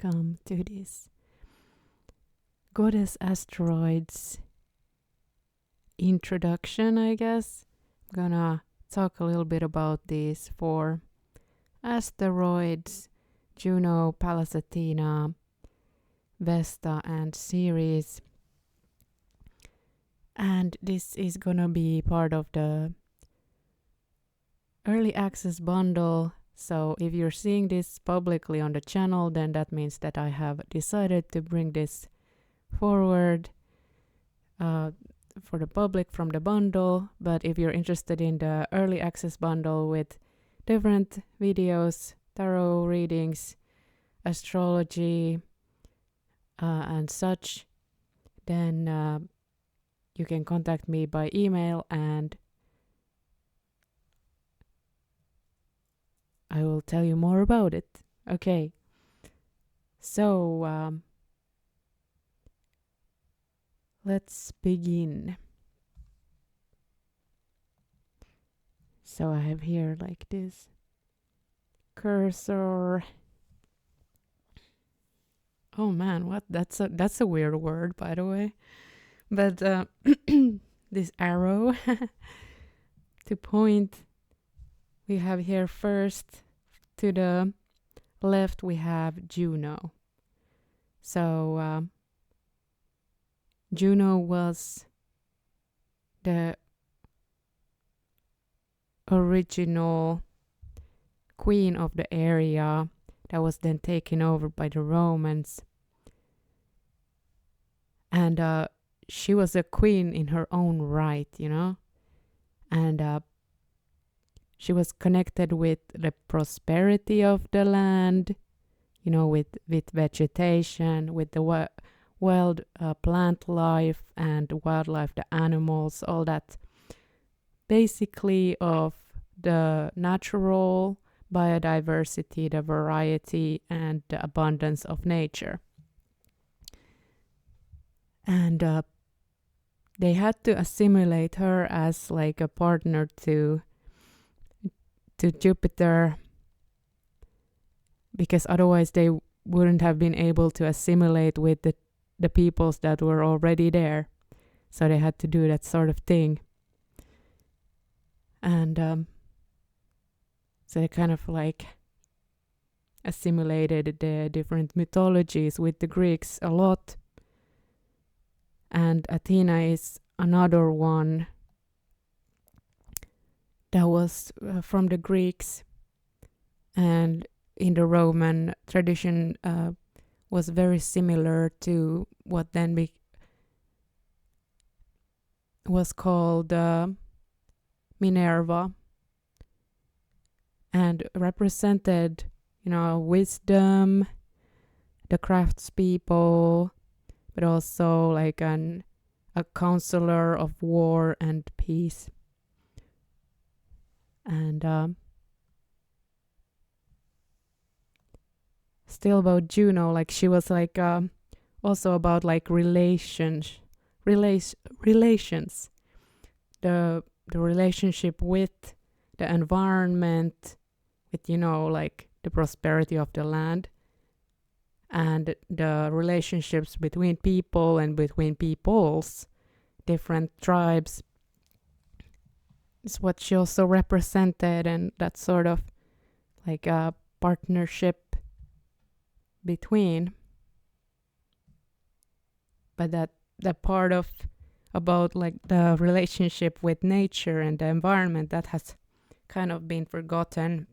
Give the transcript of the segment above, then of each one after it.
welcome to this Goddess Asteroids introduction, I guess. I'm gonna talk a little bit about these four asteroids: Juno, Pallas Athena, Vesta, and Ceres. And this is gonna be part of the early access bundle. So if you're seeing this publicly on the channel, then that means that I have decided to bring this forward for the public from the bundle. But if you're interested in the early access bundle with different videos, tarot readings, astrology, and such, then you can contact me by email and I will tell you more about it. Okay. So, let's begin. So I have here like this cursor. Oh man, what? That's a weird word, by the way. But this arrow to point. We have here first to the left we have Juno. So Juno was the original queen of the area that was then taken over by the Romans. And she was a queen in her own right, you know? And she was connected with the prosperity of the land, you know, with vegetation, with the wild plant life and wildlife, the animals, all that. Basically of the natural biodiversity, the variety, and the abundance of nature. And they had to assimilate her as like a partner to Jupiter, because otherwise they wouldn't have been able to assimilate with the peoples that were already there. So they had to do that sort of thing. And so they kind of like assimilated the different mythologies with the Greeks a lot. And Athena is another one that was from the Greeks, and in the Roman tradition was very similar to what then was called Minerva, and represented, you know, wisdom, the craftspeople, but also like a counselor of war and peace. And still about Juno, like she was like also about like relations, the relationship with the environment, with, you know, like the prosperity of the land, and the relationships between people and between peoples, different tribes. It's what she also represented, and that sort of like a partnership between. But that part of about like the relationship with nature and the environment, that has kind of been forgotten.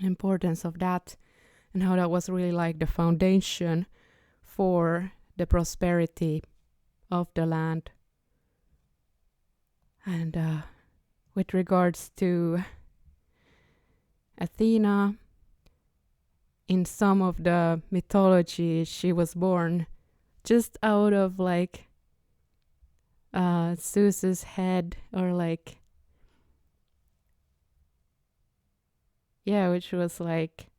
Importance of that, and how that was really like the foundation for the prosperity of the land. And with regards to Athena, in some of the mythology, she was born just out of like Zeus's head, or like, yeah, which was like,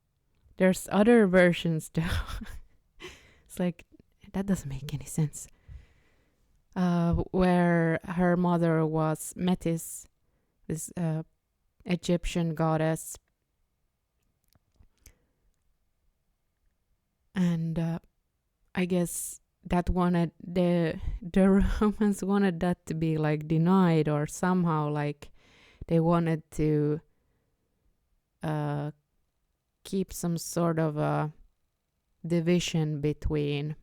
there's other versions though. It's like, that doesn't make any sense. Where her mother was Metis, this Egyptian goddess. And I guess that wanted the Romans wanted that to be like denied, or somehow like they wanted to keep some sort of a division between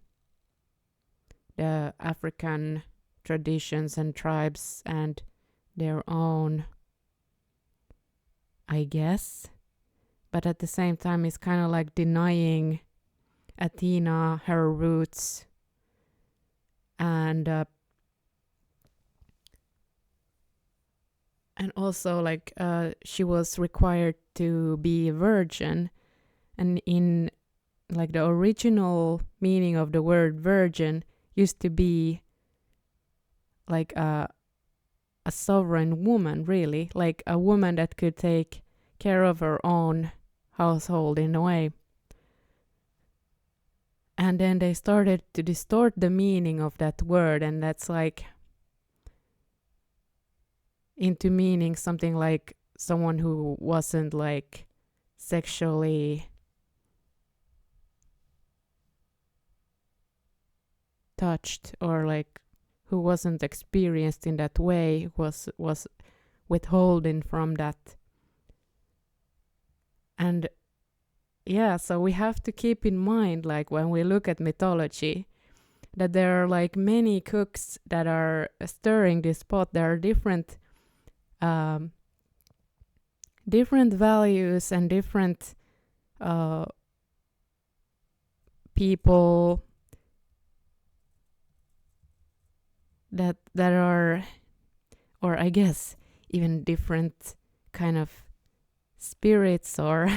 the African traditions and tribes and their own, I guess. But at the same time, it's kind of like denying Athena her roots, and also like she was required to be a virgin, and in like the original meaning of the word virgin used to be like a sovereign woman, really, like a woman that could take care of her own household in a way. And then they started to distort the meaning of that word, and that's like into meaning something like someone who wasn't like sexually touched, or like who wasn't experienced in that way, was withholding from that. And yeah, so we have to keep in mind, like when we look at mythology, that there are like many cooks that are stirring this pot. There are different values and different people that are, or I guess even different kind of spirits, or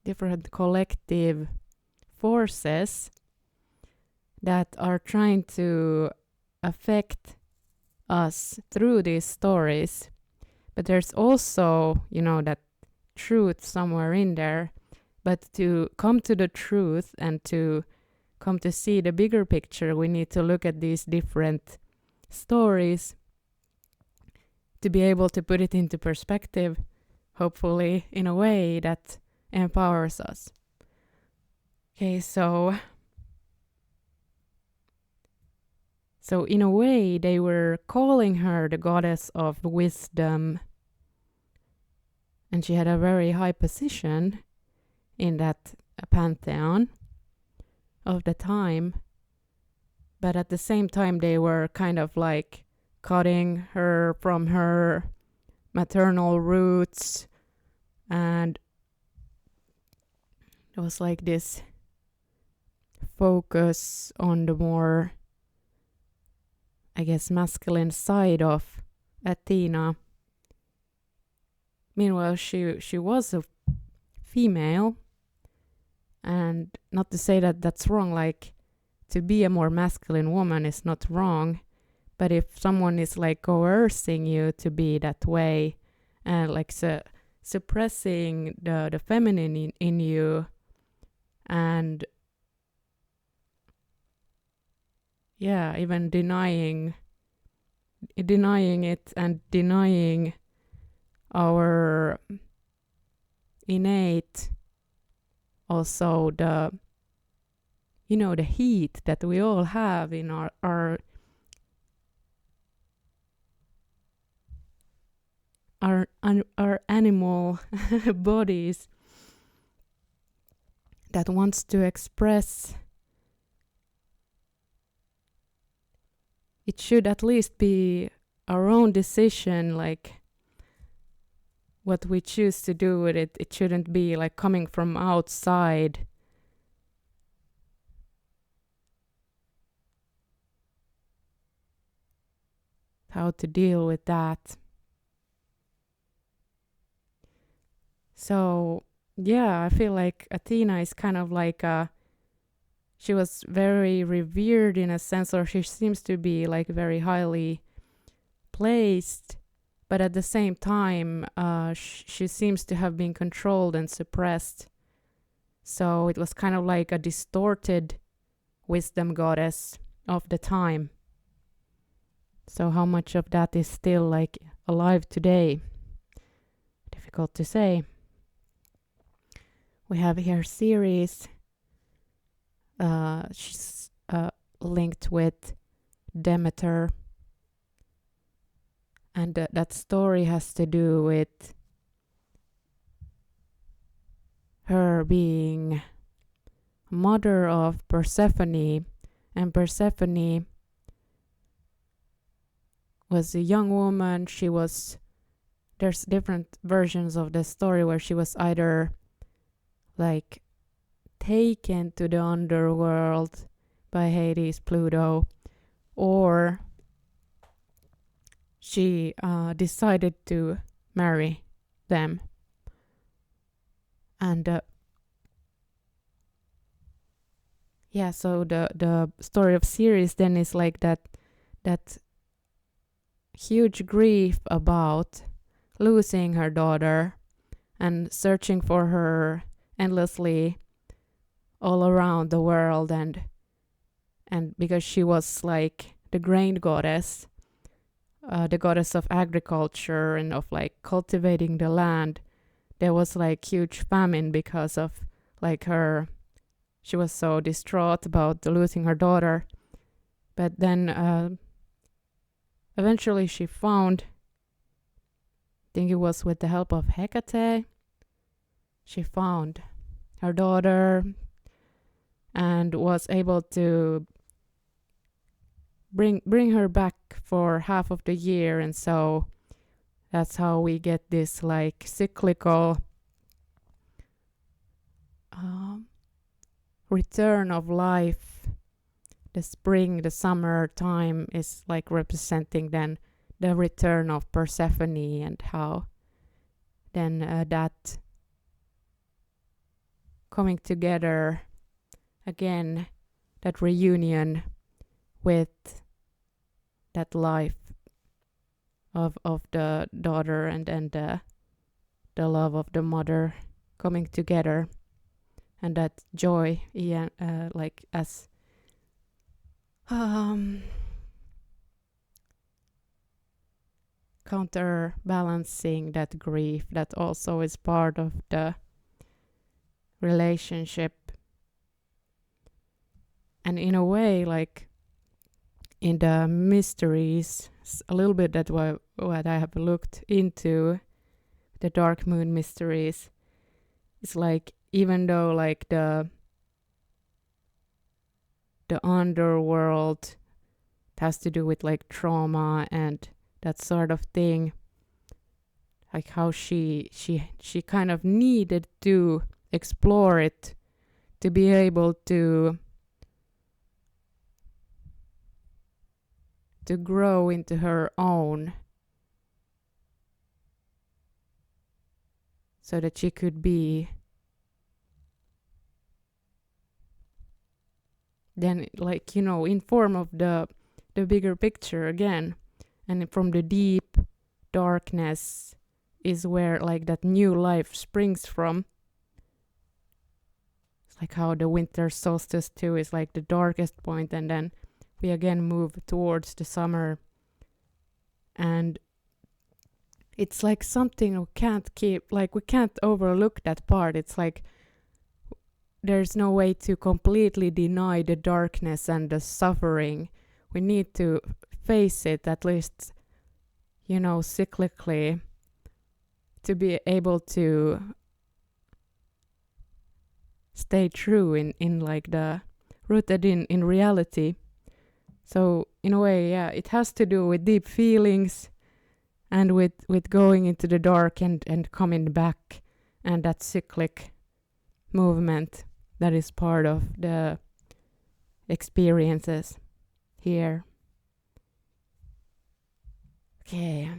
different collective forces that are trying to affect us through these stories. But there's also, that truth somewhere in there. But to come to the truth and to come to see the bigger picture, we need to look at these different stories to be able to put it into perspective, hopefully in a way that empowers us. Okay, so in a way, they were calling her the goddess of wisdom, and she had a very high position in that pantheon of the time. But at the same time, they were kind of like cutting her from her maternal roots, and it was like this focus on the more, I guess, masculine side of Athena. Meanwhile, she was a female, and not to say that that's wrong, like to be a more masculine woman is not wrong, but if someone is like coercing you to be that way and like suppressing the feminine in you, and yeah, even denying it and denying our innate, also the heat that we all have in our animal bodies that wants to express. It should at least be our own decision, like what we choose to do with it. It shouldn't be like coming from outside. How to deal with that. So yeah, I feel like Athena is kind of like she was very revered in a sense, or she seems to be like very highly placed, but at the same time she seems to have been controlled and suppressed. So it was kind of like a distorted wisdom goddess of the time. So how much of that is still like alive today. Difficult to say. We have here Ceres. She's linked with Demeter. And that story has to do with her being mother of Persephone. And Persephone was a young woman. There's different versions of the story where she was either like taken to the underworld by Hades, Pluto, or she decided to marry them. And so the story of Ceres then is like that huge grief about losing her daughter and searching for her endlessly all around the world, and because she was like the grain goddess, the goddess of agriculture and of like cultivating the land, there was like huge famine because of like she was so distraught about losing her daughter. But then eventually she found, I think it was with the help of Hecate, she found her daughter and was able to bring her back for half of the year. And so that's how we get this like cyclical return of life. The spring, the summer time is like representing then the return of Persephone, and how then that coming together again, that reunion with that life of the daughter and the love of the mother coming together, and that joy, like as counterbalancing that grief that also is part of the relationship. And in a way, like in the mysteries, a little bit that what I have looked into, the dark moon mysteries, it's like even though like the underworld has to do with like trauma and that sort of thing, like how she kind of needed to explore it to be able to grow into her own, so that she could be then like, you know, in form of the bigger picture again. And from the deep darkness is where like that new life springs from. It's like how the winter solstice too is like the darkest point, and then we again move towards the summer. And it's like something we can't keep, like we can't overlook that part. It's like there's no way to completely deny the darkness and the suffering. We need to face it, at least, you know, cyclically, to be able to stay true in like the rooted in reality. So in a way, yeah, it has to do with deep feelings and with going into the dark and coming back, and that cyclic movement that is part of the experiences here. Okay.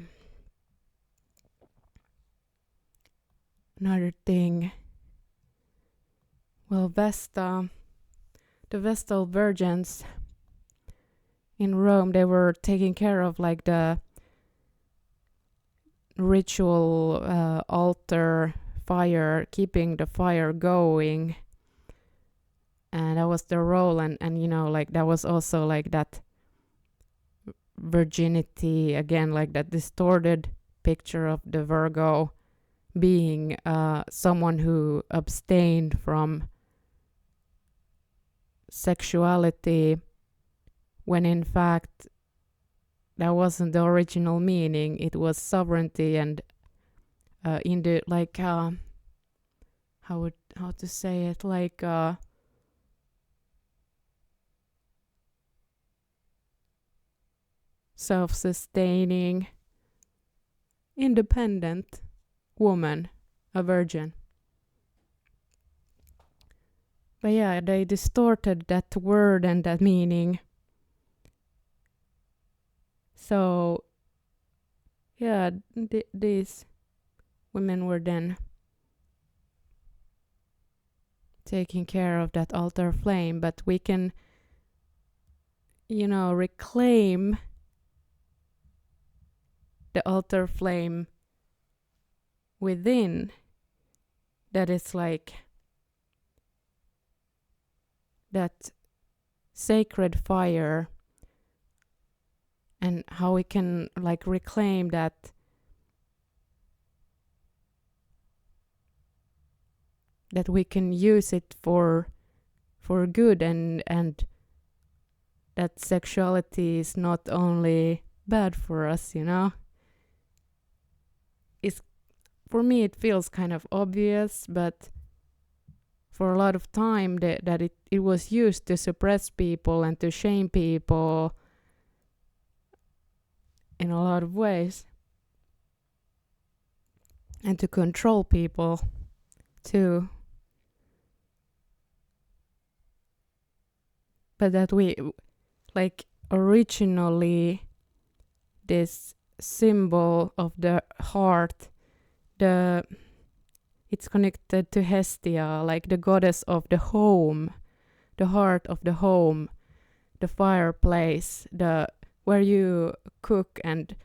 Another thing. Well, the Vestal Virgins in Rome, they were taking care of like the ritual altar fire, keeping the fire going. And that was their role. And you know, like that was also like that virginity, again, like that distorted picture of the Virgo being someone who abstained from sexuality, when in fact that wasn't the original meaning. It was sovereignty and in the like how to say it, like self-sustaining, independent woman, a virgin. But yeah, they distorted that word and that meaning. So yeah, these women were then taking care of that altar flame, but we can, reclaim the altar flame within, that is like that sacred fire, and how we can like reclaim that we can use it for good, and that sexuality is not only bad for us, It's, for me it feels kind of obvious, but for a lot of time that it was used to suppress people and to shame people in a lot of ways, and to control people too. But that we, like, originally this symbol of the heart, it's connected to Hestia, like the goddess of the home, the heart of the home, the fireplace, where you cook and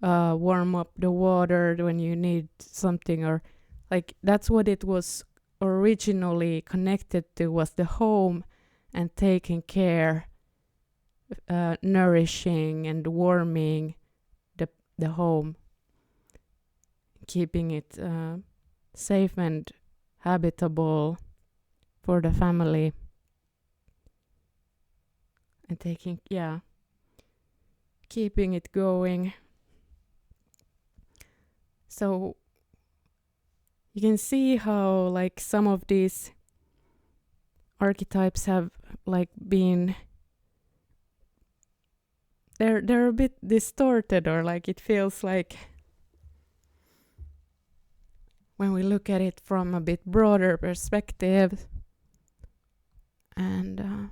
warm up the water when you need something, or like that's what it was originally connected to, was the home and taking care, nourishing and warming the home, keeping it safe and habitable for the family, and keeping it going. So you can see how like some of these archetypes have like been, they're a bit distorted, or like it feels like when we look at it from a bit broader perspective, and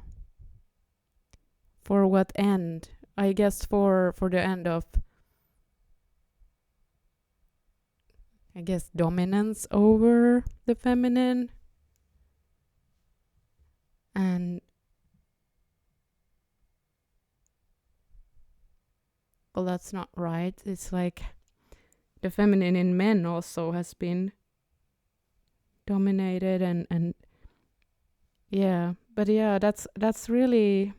for what end? I guess for the end of, I guess, dominance over the feminine. And well, that's not right. It's like the feminine in men also has been dominated, and yeah, but yeah, that's really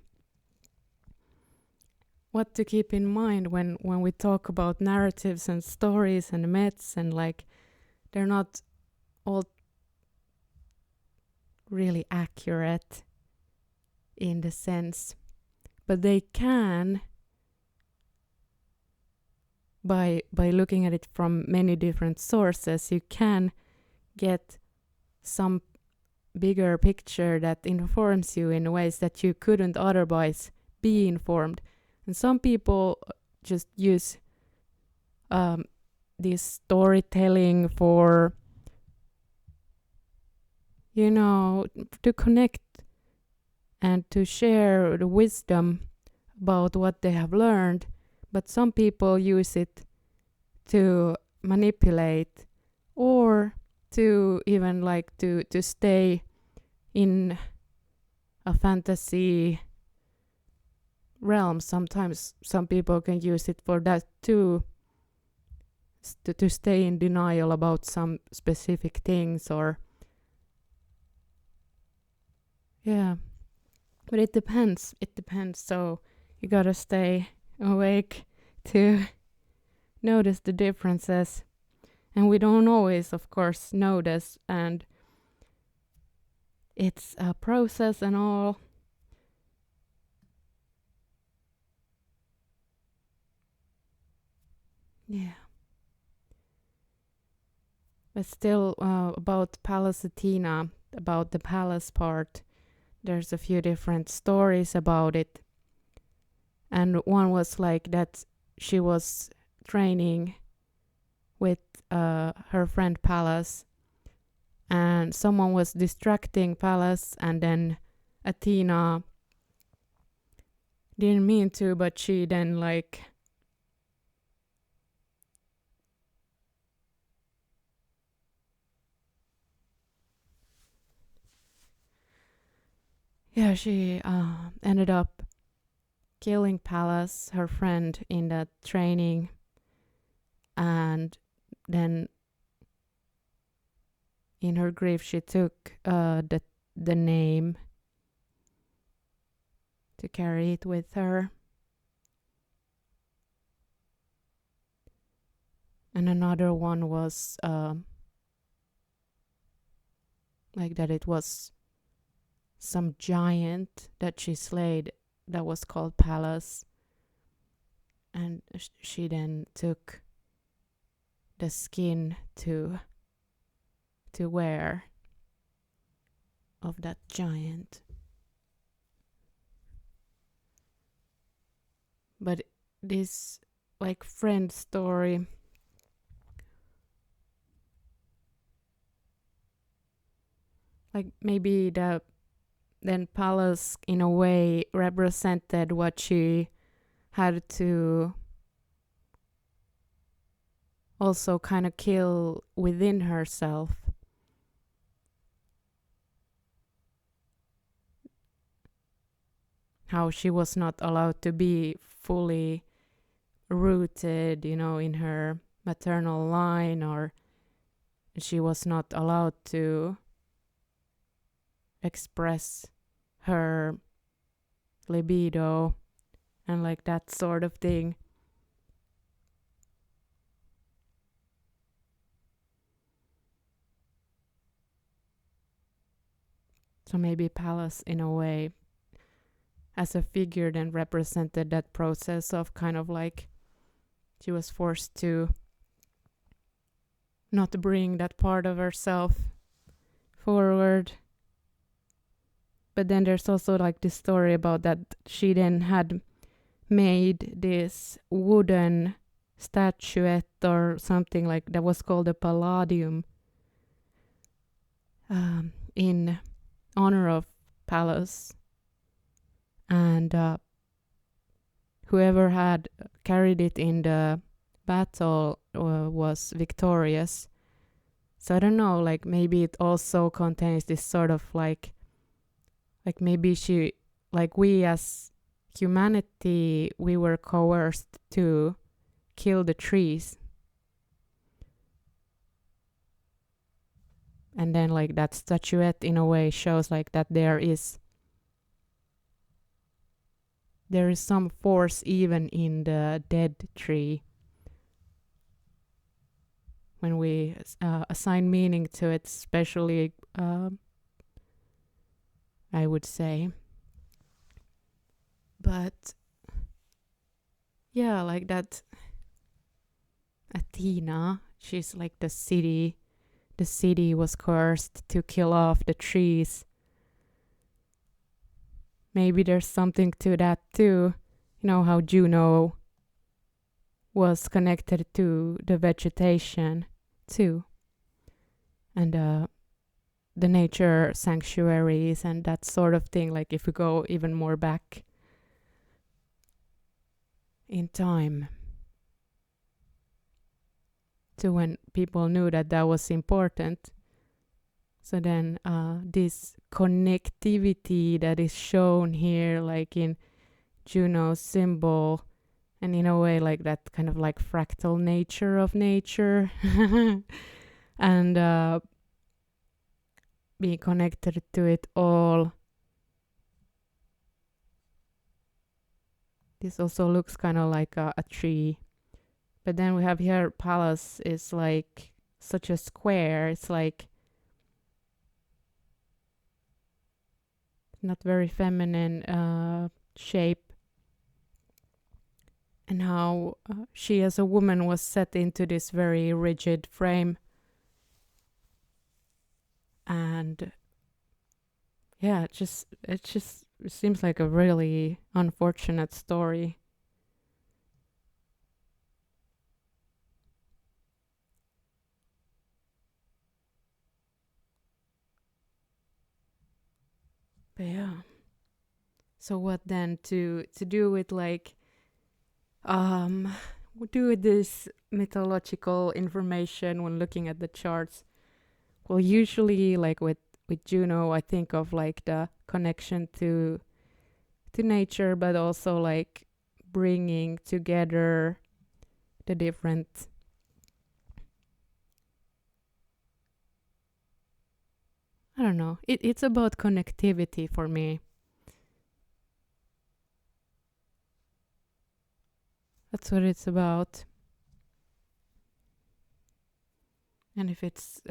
what to keep in mind when we talk about narratives and stories and myths, and like they're not all really accurate in the sense, but they can, by looking at it from many different sources, you can get some bigger picture that informs you in ways that you couldn't otherwise be informed. And some people just use this storytelling for, to connect and to share the wisdom about what they have learned. But some people use it to manipulate, or to even like to stay in a fantasy realm. Sometimes some people can use it for that too, to stay in denial about some specific things, or yeah, but it depends. So you gotta stay awake to notice the differences. And we don't always, of course, notice, and it's a process and all. Yeah. But still, about Pallas Athena, about the palace part, there's a few different stories about it. And one was like that she was training with her friend Pallas, and someone was distracting Pallas, and then Athena didn't mean to, but she then like she ended up killing Pallas, her friend, in that training, and then in her grief she took the name to carry it with her. And another one was like that it was some giant that she slayed that was called Pallas, and she then took the skin to wear of that giant. But this like friend story, like maybe then Pallas in a way represented what she had to also kind of kill within herself. How she was not allowed to be fully rooted, in her maternal line, or she was not allowed to express her libido and like that sort of thing. So maybe Pallas in a way as a figure then represented that process of kind of like she was forced to not bring that part of herself forward. But then there's also like this story about that she then had made this wooden statuette or something like that was called a palladium in honor of Pallas, and whoever had carried it in the battle was victorious. So I don't know, like maybe it also contains this sort of like maybe she, like we as humanity, we were coerced to kill the trees. And then like that statuette in a way shows like that there is some force even in the dead tree when we assign meaning to it, especially I would say. But yeah, like that Athena, she's like the city was cursed to kill off the trees. Maybe there's something to that too. How Juno was connected to the vegetation too. And the nature sanctuaries and that sort of thing, like if we go even more back in time to when people knew that was important. So then this connectivity that is shown here, like in Juno's symbol, and in a way like that kind of like fractal nature of nature and being connected to it all. This also looks kind of like a tree But then we have here Pallas is like such a square. It's like not very feminine shape, and how she as a woman was set into this very rigid frame. And yeah, it seems like a really unfortunate story. But yeah. So what then to do with like do with this mythological information when looking at the charts? Well, usually like with Juno, I think of like the connection to nature, but also like bringing together the different I don't know. It's about connectivity for me. That's what it's about. And if it's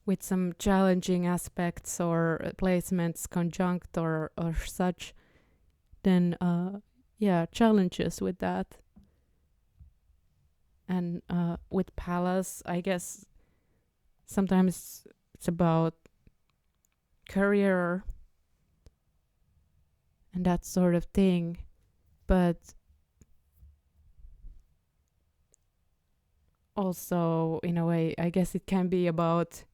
with some challenging aspects or placements conjunct or such, then yeah, challenges with that. And with Pallas, I guess sometimes it's about career and that sort of thing. But also, in a way, I guess it can be about,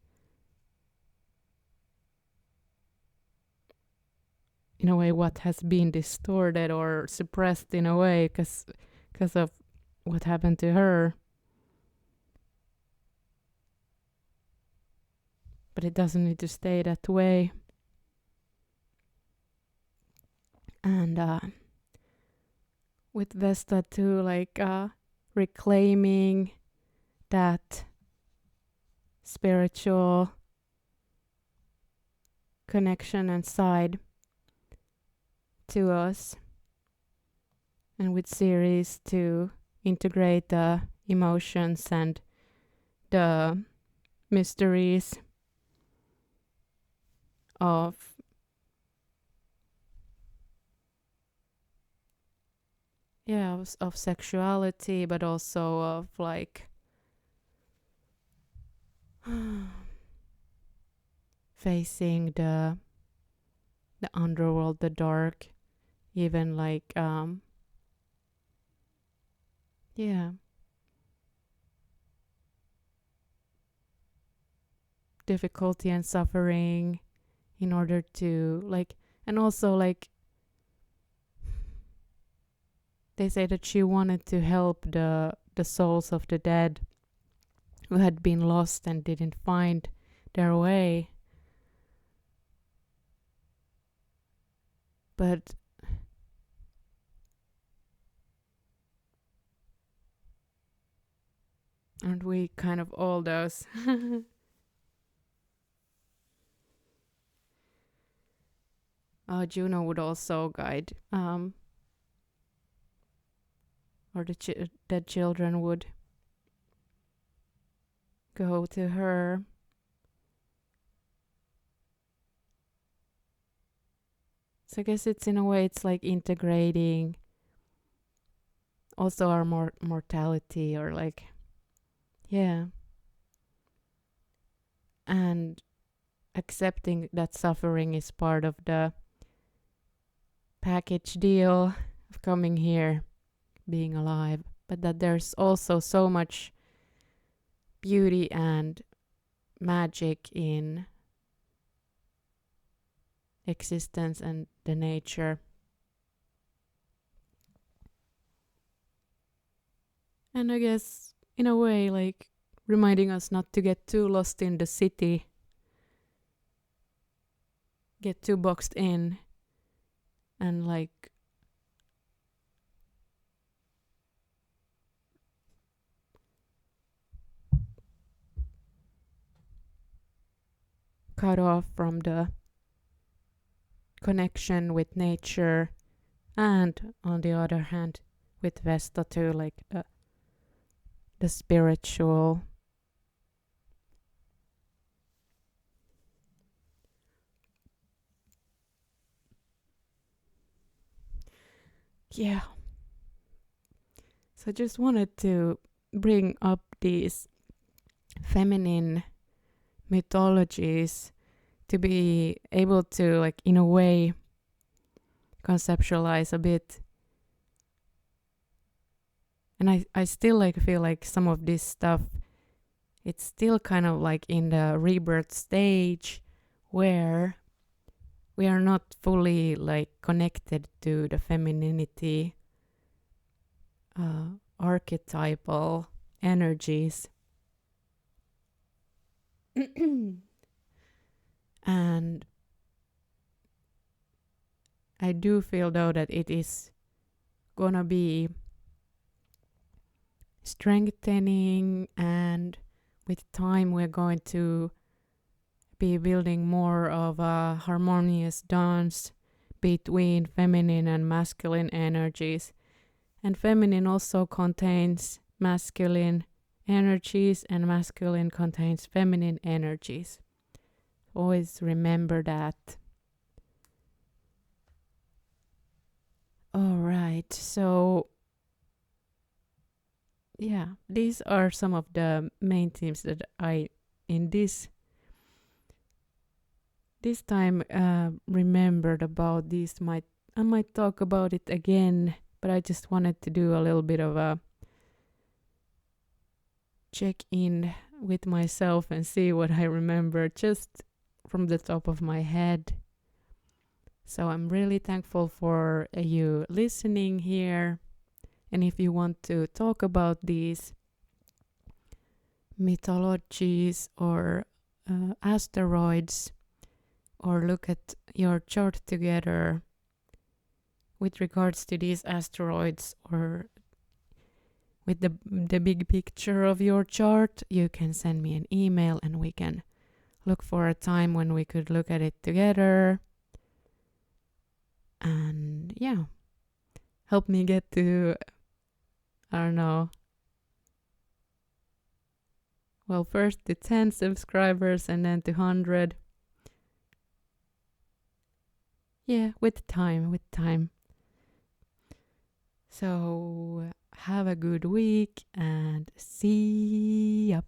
in a way, what has been distorted or suppressed in a way because of what happened to her. But it doesn't need to stay that way. And with Vesta too, like reclaiming that spiritual connection and side to us, and with Ceres to integrate the emotions and the mysteries of of sexuality, but also of like facing the underworld, the dark, even like yeah, difficulty and suffering in order to like, and also like they say that she wanted to help the souls of the dead who had been lost and didn't find their way. But aren't we kind of all those? Juno would also guide, or the children would go to her. So I guess it's in a way it's like integrating also our mortality, or like yeah, and accepting that suffering is part of the package deal of coming here, being alive, but that there's also so much beauty and magic in existence and the nature. And I guess in a way like reminding us not to get too lost in the city, get too boxed in, and like cut off from the connection with nature, and on the other hand with Vesta too, like the spiritual. Yeah. So I just wanted to bring up these feminine mythologies to be able to, like, in a way, conceptualize a bit. And I still like feel like some of this stuff, it's still kind of like in the rebirth stage where we are not fully like connected to the femininity archetypal energies. And I do feel though that it is gonna be strengthening, and with time we're going to be building more of a harmonious dance between feminine and masculine energies. And feminine also contains masculine energies, and masculine contains feminine energies. Always remember that. All right, so yeah, these are some of the main themes that I, in this time, remembered about these. I might talk about it again, but I just wanted to do a little bit of a check in with myself and see what I remember just from the top of my head. So I'm really thankful for you listening here. And if you want to talk about these mythologies or asteroids, or look at your chart together with regards to these asteroids, or with the big picture of your chart, you can send me an email and we can look for a time when we could look at it together. And yeah, help me get to, I don't know, well, first to 10 subscribers and then to 100. Yeah, with time. So have a good week and see ya.